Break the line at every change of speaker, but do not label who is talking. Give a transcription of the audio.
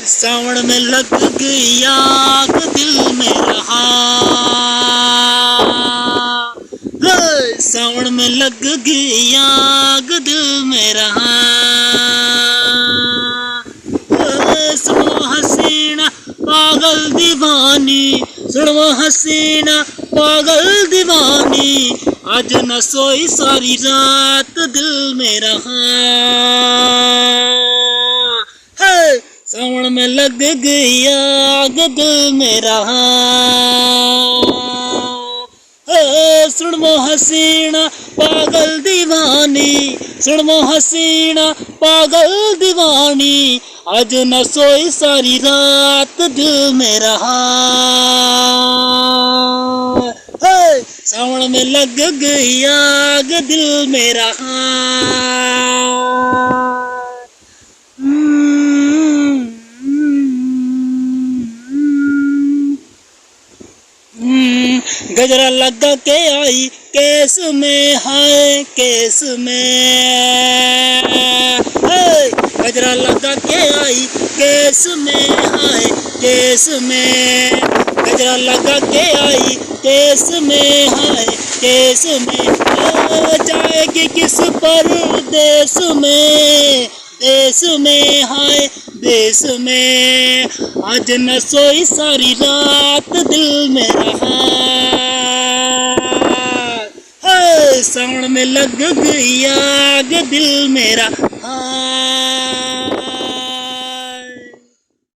सावन में लग गई आग दिल में रहा, सावन में लग गई आग दिल में रहा। सुनो हसीना पागल दीवानी, सुनो हसीना पागल दीवानी, आज न सोई सारी रात दिल में रहा। सावन में लग गई आग दिल में रहा। सुनो हसीना पागल दीवानी, सुनो हसीना पागल दीवानी, आज न सोई सारी रात दिल में रहा। सावन में लग गई आग दिल में रहा। गजरा लगा के आई केस में, हाय केस में, गजरा लगा के आई केस में, हाय केस में, गजरा लगा के आई केस में, हाय केस में। जाएगी किस परदेस में, देश में, हाय देश में, आज न सोई सारी रात दिल में रहा। सावन में लग गई आग दिल मेरा।